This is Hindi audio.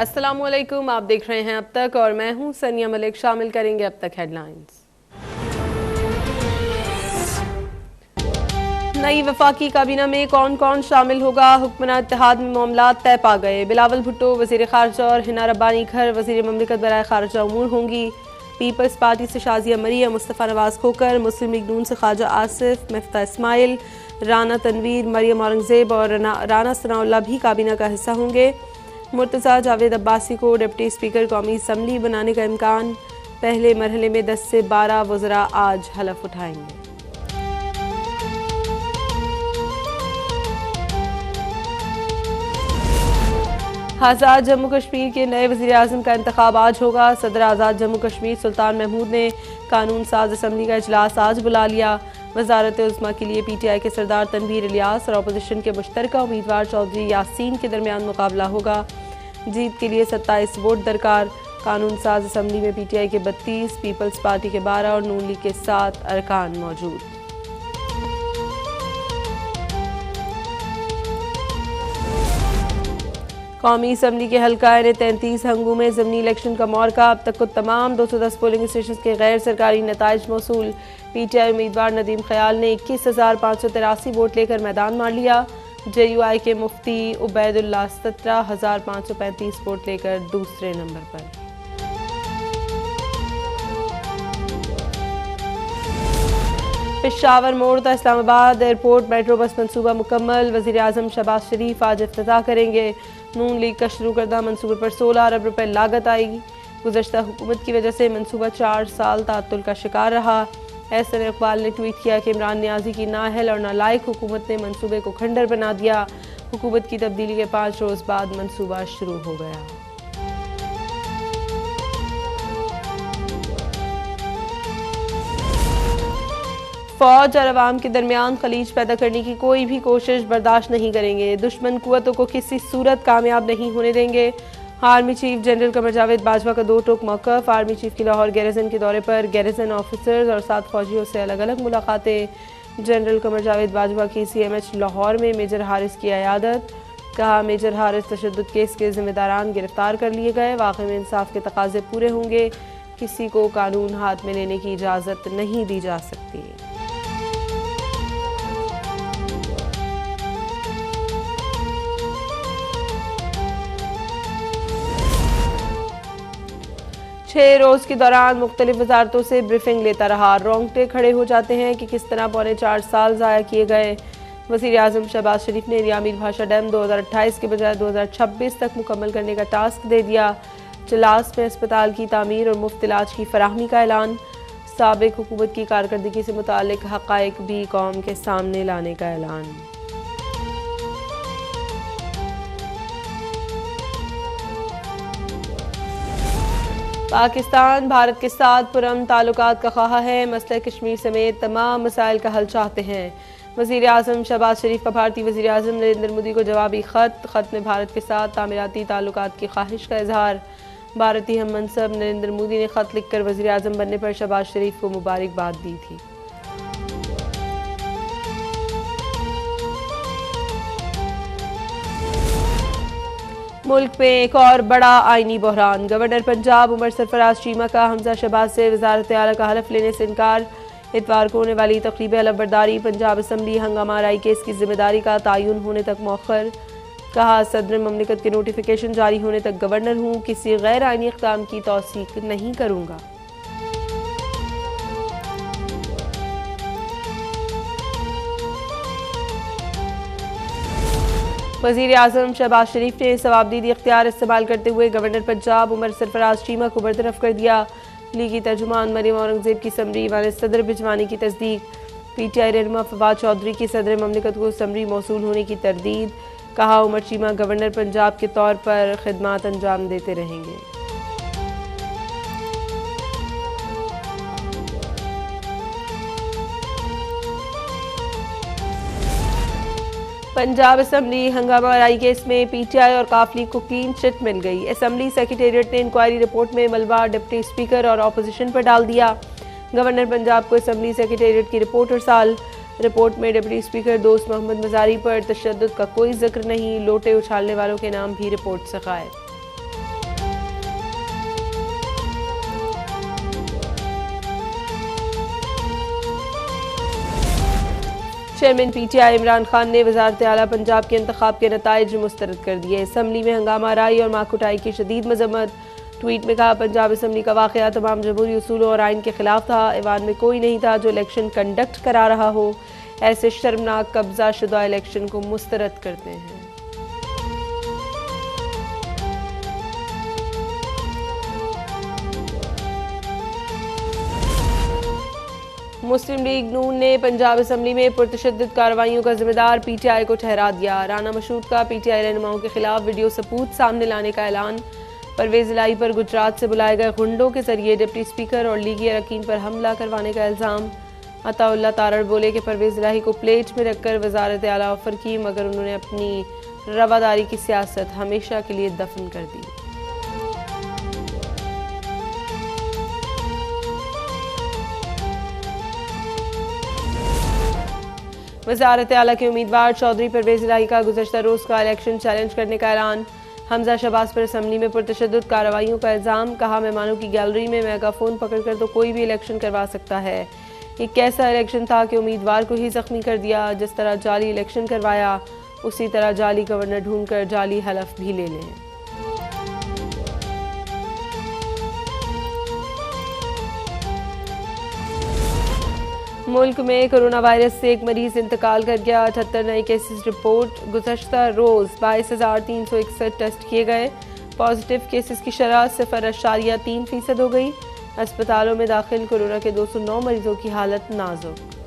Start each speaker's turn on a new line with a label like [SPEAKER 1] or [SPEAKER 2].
[SPEAKER 1] अस्सलामुअलैकुम, आप देख रहे हैं अब तक और मैं हूं सनिया मलिक। शामिल करेंगे अब तक हेडलाइंस। नई वफाकी काबीना में कौन कौन शामिल होगा, हुक्मरान इत्तेहाद में मामला तय पा गए। बिलावल भुट्टो वज़ीर ख़ारजा और हिना रब्बानी घर वज़ीर ममलिकत बराए ख़ारजा उमूर होंगी। पीपल्स पार्टी से शाजिया मरियम, मुस्तफ़ा नवाज़ खोकर, मुस्लिम लीग नून से ख्वाजा आसिफ, मिफ्ता इस्माइल, राना तनवीर, मरियम औरंगज़ेब और राना सनाउल्लाह भी काबीना का हिस्सा होंगे। मुर्तज़ा जावेद अब्बासी को डिप्टी स्पीकर कौमी असम्बली बनाने का इम्कान। पहले मरहले में 10 से 12 वज़रा आज हलफ उठाएंगे। आज़ाद जम्मू कश्मीर के नए वज़ीर आज़म का इंतखाब आज होगा। सदर आज़ाद जम्मू कश्मीर सुल्तान महमूद ने कानून साज असम्बली का इजलास आज बुला लिया। वज़ारत उज़्मा के लिए PTI के सरदार तनवीर इलियास और अपोजिशन के मुश्तरका उम्मीदवार चौधरी यासीन के दरमियान मुकाबला होगा। जीत के लिए 27 वोट दरकार। कानून साज असम्बली में PTI के 32, पीपल्स पार्टी के 12 और नून लीग के 7 अरकान मौजूद। कौमी असम्बली के हल्का 33 हंगू में ज़मीनी इलेक्शन का मौका। अब तक को तमाम 210 पोलिंग स्टेशन के गैर सरकारी नताइज मौसूल। PTI उम्मीदवार नदीम ख्याल ने 21,583 वोट लेकर मैदान मार लिया। JUI के मुफ्ती उबैदुल्लाह 17,535 वोट लेकर दूसरे नंबर पर। पेशावर मोड़ था इस्लामाबाद एयरपोर्ट मेट्रो बस मंसूबा मुकम्मल। वज़ीर आज़म शहबाज शरीफ आज इफ्तिताह करेंगे। नून लीग का शुरू करदा मंसूबे पर 16 अरब रुपए लागत आएगी। गुज़श्ता हुकूमत की वजह से मंसूबा 4 साल ताअत्तुल का शिकार रहा। एहसन इकबाल ने ट्वीट किया कि इमरान नियाजी की नाअहल और नालायक हुकूमत ने मंसूबे को खंडर बना दिया। हुकूमत की तब्दीली के 5 रोज़ बाद मंसूबा शुरू हो गया। फौज और अवाम के दरमियान खलीज पैदा करने की कोई भी कोशिश बर्दाश्त नहीं करेंगे। दुश्मन कुव्वतों को किसी सूरत कामयाब नहीं होने देंगे। Army chief general Qamar Javed Bajwa का 2 टोक मौक़िफ़। आर्मी चीफ की लाहौर गैरिसन के दौरे पर गैरिसन ऑफिसर्स और 7 फौजियों से अलग अलग मुलाकातें। जनरल कमर जावेद बाजवा की CMH लाहौर में मेजर हारिस की अयादत। कहा, मेजर हारिस तशद्दुद केस के जिम्मेदारान गिरफ्तार कर लिए गए। वाक़ई में इंसाफ के तकाजे पूरे होंगे। किसी को कानून हाथ में लेने की इजाज़त नहीं दी जा सकती। छह रोज़ के दौरान मुख्तलिफ वजारतों से ब्रीफिंग लेता रहा। रोंगटे खड़े हो जाते हैं कि किस तरह पौने 4 साल ज़ाया किए गए। वज़ीर आज़म शहबाज शरीफ ने नियामीर भाषा डैम 2028 के बजाय 2026 तक मुकम्मल करने का टास्क दे दिया। चलास में अस्पताल की तामीर और मुफ्त इलाज की फराहमी का ऐलान। साबिक हुकूमत की कारकर्दगी से मुतालिक हक़ाइक़ भी कौम के सामने लाने का ऐलान। पाकिस्तान भारत के साथ पुरअमन ताल्लुकात का ख्वाह है। मसला कश्मीर समेत तमाम मसाइल का हल चाहते हैं। वज़ीर आज़म शहबाज शरीफ का भारतीय वज़ीर आज़म नरेंद्र मोदी को जवाबी खत में भारत के साथ तामीराती ताल्लुकात की ख्वाहिश का इजहार। भारतीय हम मनसब नरेंद्र मोदी ने ख़त लिखकर वज़ीर आज़म बनने पर शहबाज शरीफ को मुबारकबाद दी थी। मुल्क में एक और बड़ा आईनी बहरान। गवर्नर पंजाब उमर सरफराज चीमा का हमजा शहबाज से वज़ारत आला का हलफ लेने से इनकार। इतवार को होने वाली तक़रीब हलफबरदारी पंजाब असम्बली हंगामा आराई केस की जिम्मेदारी का तयन होने तक मौखर। कहा, सदर ममलिकत के नोटिफिकेशन जारी होने तक गवर्नर हूँ, किसी गैर आईनी इक़दाम की तौसीक़ नहीं करूँगा। वज़ीर आज़म शहबाज शरीफ ने सवाबदीदी इख्तियार इस्तेमाल करते हुए गवर्नर पंजाब उमर सरफराज चीमा को बरतरफ कर दिया। लीगी तर्जुमान मरियम औरंगज़ेब की समरी वाले सदर भिजवाने की तस्दीक। PTI रहनुमा फवाद चौधरी की सदर ममलिकत को समरी मौसूल होने की तरदीद। कहा, उमर चीमा गवर्नर पंजाब के तौर पर खिदमात अंजाम देते रहेंगे। पंजाब असम्बली हंगामा आराई केस में PTI और काफ लीग को क्लीन चिट मिल गई। असम्बली सेक्रेटेरिएट ने इंक्वायरी रिपोर्ट में मलबा डिप्टी स्पीकर और अपोजिशन पर डाल दिया। गवर्नर पंजाब को असम्बली सेक्रेटेरिएट की रिपोर्ट अरसाल। रिपोर्ट में डिप्टी स्पीकर दोस्त मोहम्मद मजारी पर तशद्दुद का कोई जिक्र नहीं। लोटे उछालने वालों के नाम भी रिपोर्ट से गायब। चेयरमैन पीटीआई इमरान खान ने वज़ारत आला पंजाब के इंतखाब के नताइज मुस्तरद कर दिए। असम्बली में हंगामा आराई और मारकुटाई की शदीद मजम्मत। ट्वीट में कहा, पंजाब असम्बली का वाक़या तमाम जमहूरी उसूलों और आइन के खिलाफ था। ऐवान में कोई नहीं था जो इलेक्शन कंडक्ट करा रहा हो। ऐसे शर्मनाक कब्जा शुदा इलेक्शन को मुस्तरद करते हैं। मुस्लिम लीग नून ने पंजाब असम्बली में पुरतशद्दुद कार्रवाइयों का जिम्मेदार पीटीआई को ठहरा दिया। राना मशहूद का पीटीआई रहनुमाओं के खिलाफ वीडियो सबूत सामने लाने का ऐलान। परवेज इलाही पर गुजरात से बुलाए गए गुंडों के जरिए डिप्टी स्पीकर और लीगी अरकान पर हमला करवाने का इल्ज़ाम। अताउल्लाह तारड़ बोले कि परवेज इलाही को प्लेट में रखकर वज़ारत आला ऑफर की, मगर उन्होंने अपनी रवादारी की सियासत हमेशा के लिए दफन कर दी। वज़ारत आला के उम्मीदवार चौधरी परवेज इलाही का गुज़श्ता रोज़ का इलेक्शन चैलेंज करने का ऐलान। हमजा शहबाज पर असम्बली में पुरतशद्दुद कार्रवाइयों का इल्ज़ाम। कहा, मेहमानों की गैलरी में मेगाफोन पकड़कर तो कोई भी इलेक्शन करवा सकता है। ये कैसा इलेक्शन था कि उम्मीदवार को ही जख्मी कर दिया। जिस तरह जाली इलेक्शन करवाया, उसी तरह जाली गवर्नर ढूंढकर जाली हलफ भी ले लें। मुल्क में कोरोना वायरस से एक मरीज इंतकाल कर गया। 78 नए केसेस रिपोर्ट। गुज़श्ता रोज़ 22,361 टेस्ट किए गए। पॉजिटिव केसेस की शरह 0.3% हो गई। अस्पतालों में दाखिल कोरोना के 209 मरीजों की हालत नाजुक।